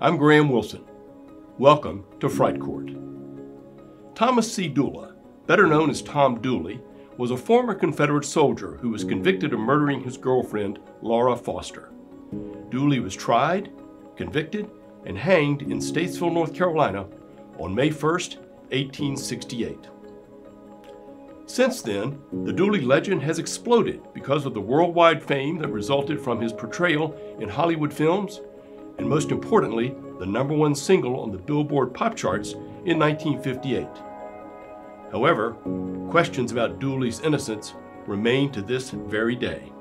I'm Graham Wilson. Welcome to Fright Court. Thomas C. Dula, better known as Tom Dooley, was a former Confederate soldier who was convicted of murdering his girlfriend, Laura Foster. Dooley was tried, convicted, and hanged in Statesville, North Carolina on May 1st, 1868. Since then, the Dooley legend has exploded because of the worldwide fame that resulted from his portrayal in Hollywood films, and most importantly, the #1 single on the Billboard pop charts in 1958. However, questions about Dooley's innocence remain to this very day.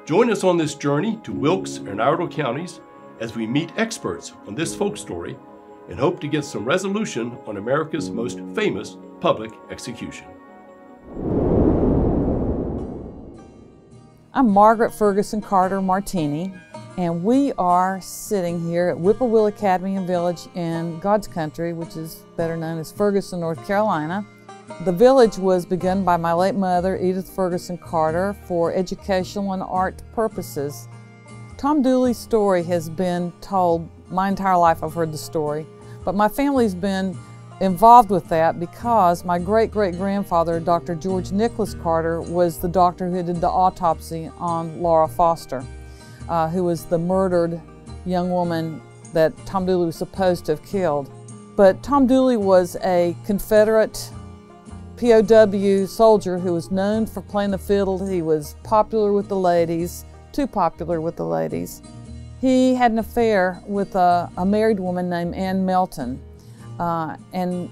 Join us on this journey to Wilkes and Iredell counties as we meet experts on this folk story and hope to get some resolution on America's most famous public execution. I'm Margaret Ferguson Carter Martini, and we are sitting here at Whippoorwill Academy and Village in God's Country, which is better known as Ferguson, North Carolina. The village was begun by my late mother, Edith Ferguson Carter, for educational and art purposes. Tom Dooley's story has been told my entire life. I've heard the story, but my family's been involved with that because my great-great-grandfather, Dr. George Nicholas Carter, was the doctor who did the autopsy on Laura Foster, who was the murdered young woman that Tom Dooley was supposed to have killed. But Tom Dooley was a Confederate POW soldier who was known for playing the fiddle. He was popular with the ladies, too popular with the ladies. He had an affair with a married woman named Ann Melton. And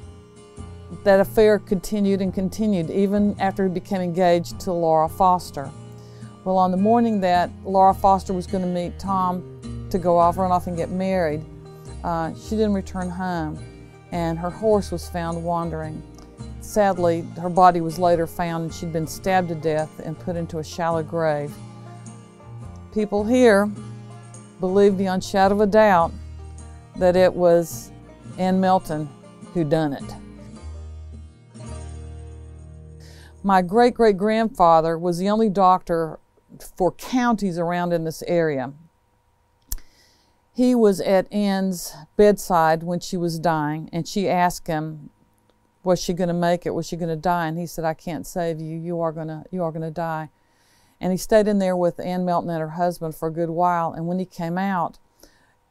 that affair continued and continued even after he became engaged to Laura Foster. Well, on the morning that Laura Foster was going to meet Tom to run off and get married, she didn't return home, and her horse was found wandering. Sadly, her body was later found and she'd been stabbed to death and put into a shallow grave. People here believe beyond shadow of a doubt that it was Ann Melton who done it. My great-great-grandfather was the only doctor for counties around in this area. He was at Ann's bedside when she was dying, and she asked him, was she going to make it? Was she going to die? And he said, I can't save you. You are going to die. And he stayed in there with Ann Melton and her husband for a good while, and when he came out,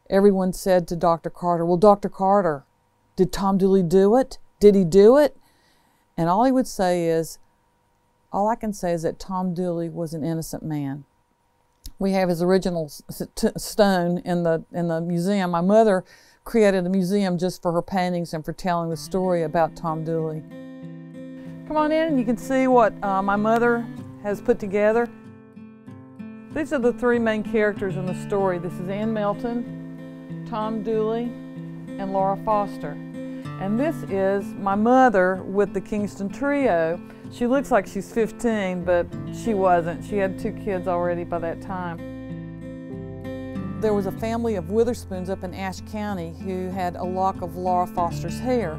everyone said to Dr. Carter, well, Dr. Carter, did Tom Dooley do it? Did he do it? And all he would say is, all I can say is that Tom Dooley was an innocent man. We have his original stone in the museum. My mother created a museum just for her paintings and for telling the story about Tom Dooley. Come on in and you can see what my mother has put together. These are the three main characters in the story. This is Ann Melton, Tom Dooley, and Laura Foster. And this is my mother with the Kingston Trio. She looks like she's 15, but she wasn't. She had 2 kids already by that time. There was a family of Witherspoons up in Ashe County who had a lock of Laura Foster's hair.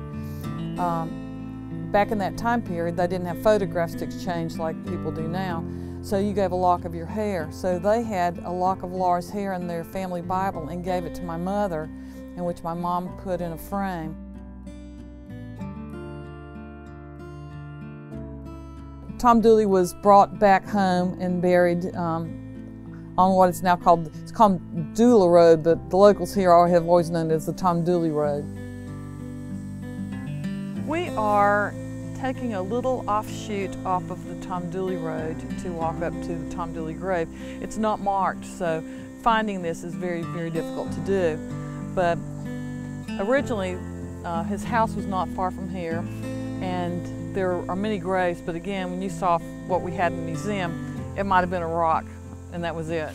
Back in that time period, they didn't have photographs to exchange like people do now. So you gave a lock of your hair. So they had a lock of Laura's hair in their family Bible and gave it to my mother, in which my mom put in a frame. Tom Dooley was brought back home and buried on what it's now called, it's called Dula Road, but the locals here have always known it as the Tom Dooley Road. We are taking a little offshoot off of the Tom Dooley Road to walk up to the Tom Dooley grave. It's not marked, so finding this is very, very difficult to do. But originally, his house was not far from here, and there are many graves, but again, when you saw what we had in the museum, it might have been a rock, and that was it.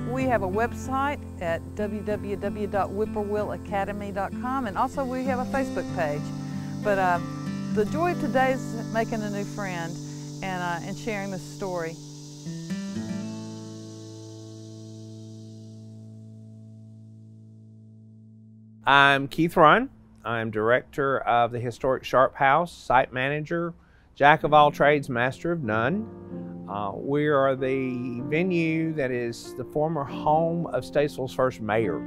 We have a website at www.whippoorwillacademy.com, and also we have a Facebook page. But the joy of today is making a new friend and sharing this story. I'm Keith Ryan. I'm director of the Historic Sharp House, site manager, Jack of all trades, master of none. We are the venue that is the former home of Statesville's first mayor,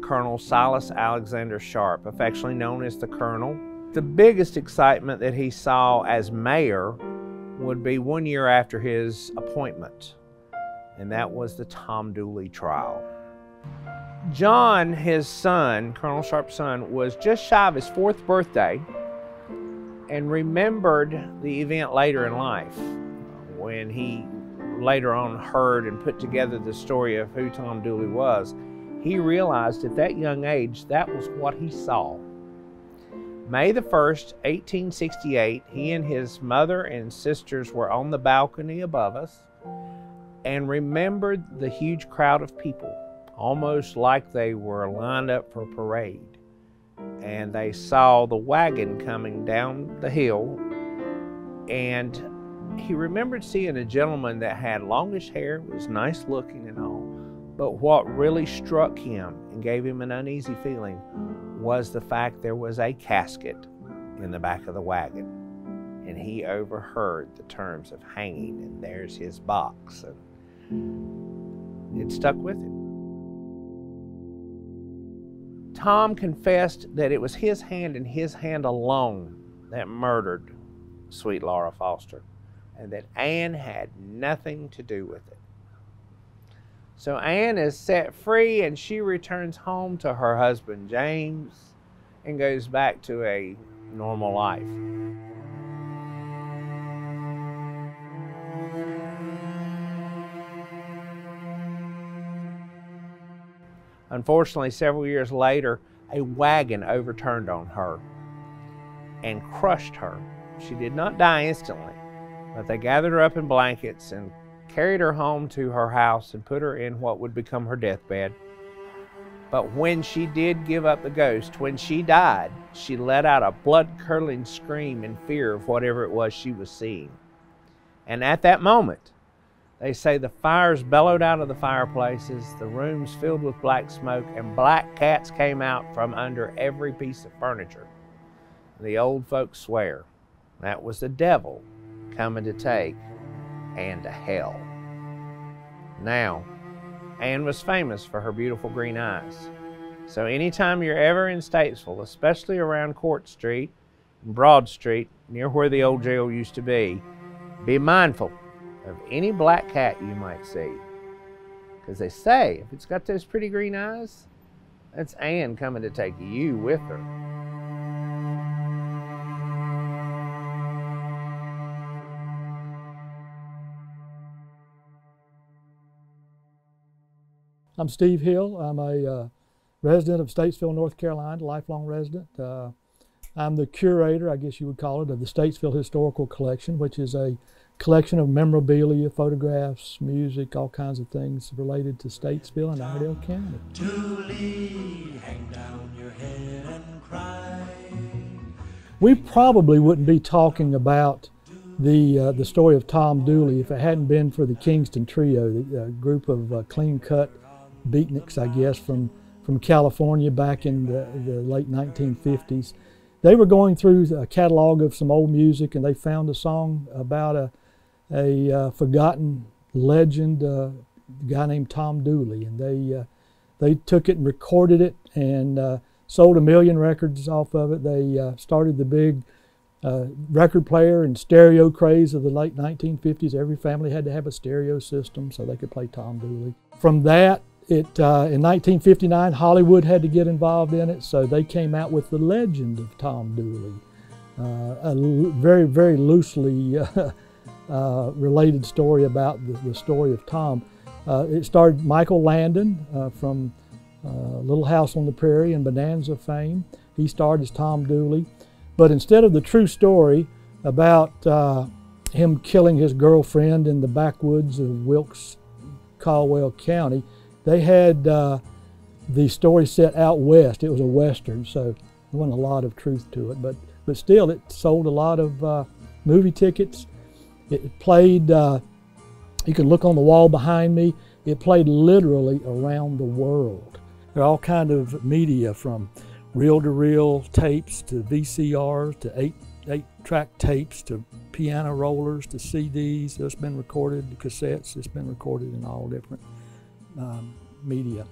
Colonel Silas Alexander Sharp, affectionately known as the Colonel. The biggest excitement that he saw as mayor would be 1 year after his appointment, and that was the Tom Dooley trial. John, his son, Colonel Sharp's son, was just shy of his 4th birthday and remembered the event later in life when he later on heard and put together the story of who Tom Dooley was. He realized at that young age that was what he saw. May the 1st, 1868, he and his mother and sisters were on the balcony above us and remembered the huge crowd of people, almost like they were lined up for a parade. And they saw the wagon coming down the hill, and he remembered seeing a gentleman that had longish hair, was nice looking and all, but what really struck him and gave him an uneasy feeling was the fact there was a casket in the back of the wagon, and he overheard the terms of hanging, and there's his box, and it stuck with him. Tom confessed that it was his hand and his hand alone that murdered sweet Laura Foster, and that Anne had nothing to do with it. So Anne is set free, and she returns home to her husband James and goes back to a normal life. Unfortunately, several years later, a wagon overturned on her and crushed her. She did not die instantly, but they gathered her up in blankets and carried her home to her house and put her in what would become her deathbed. But when she did give up the ghost, when she died, she let out a blood-curdling scream in fear of whatever it was she was seeing. And at that moment, they say the fires bellowed out of the fireplaces, the rooms filled with black smoke, and black cats came out from under every piece of furniture. The old folks swear that was the devil coming to take Anne to hell. Now, Anne was famous for her beautiful green eyes. So anytime you're ever in Statesville, especially around Court Street and Broad Street, near where the old jail used to be mindful of any black cat you might see. Because they say, if it's got those pretty green eyes, that's Anne coming to take you with her. I'm Steve Hill. I'm a resident of Statesville, North Carolina, lifelong resident. I'm the curator, I guess you would call it, of the Statesville Historical Collection, which is a collection of memorabilia, photographs, music, all kinds of things related to Statesville and Iredell County. Dooley, hang down your head and cry. We probably wouldn't be talking about the story of Tom Dooley if it hadn't been for the Kingston Trio, a group of clean-cut beatniks, I guess, from California back in the late 1950s. They were going through a catalog of some old music, and they found a song about a forgotten legend, a guy named Tom Dooley, and they took it and recorded it and sold 1 million records off of it. They started the big record player and stereo craze of the late 1950s. Every family had to have a stereo system so they could play Tom Dooley. From that, in 1959, Hollywood had to get involved in it, so they came out with the legend of Tom Dooley, a very, very loosely related story about the story of Tom. It starred Michael Landon from Little House on the Prairie and Bonanza fame. He starred as Tom Dooley. But instead of the true story about him killing his girlfriend in the backwoods of Wilkes, Caldwell County, they had the story set out west. It was a Western, so there wasn't a lot of truth to it. But still, it sold a lot of movie tickets. It played, you can look on the wall behind me, it played literally around the world. There are all kinds of media, from reel-to-reel tapes to VCRs to 8-track tapes to piano rollers to CDs. It's been recorded, to cassettes. It's been recorded in all different media.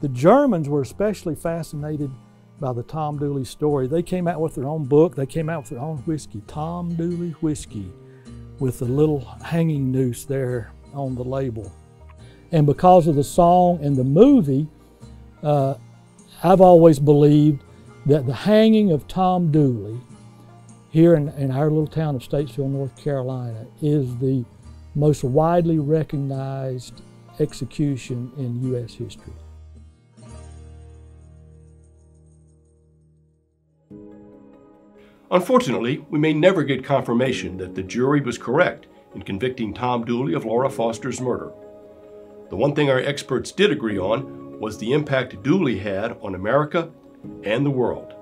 The Germans were especially fascinated by the Tom Dooley story. They came out with their own book. They came out with their own whiskey, Tom Dooley whiskey, with a little hanging noose there on the label. And because of the song and the movie, I've always believed that the hanging of Tom Dooley here in our little town of Statesville, North Carolina, is the most widely recognized execution in U.S. history. Unfortunately, we may never get confirmation that the jury was correct in convicting Tom Dooley of Laura Foster's murder. The one thing our experts did agree on was the impact Dooley had on America and the world.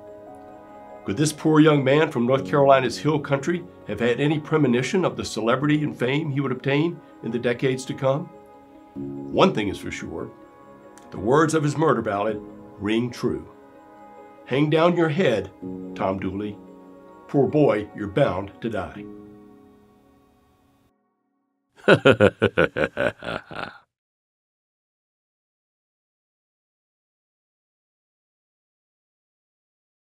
Could this poor young man from North Carolina's hill country have had any premonition of the celebrity and fame he would obtain in the decades to come? One thing is for sure, the words of his murder ballad ring true. Hang down your head, Tom Dooley. Poor boy, you're bound to die.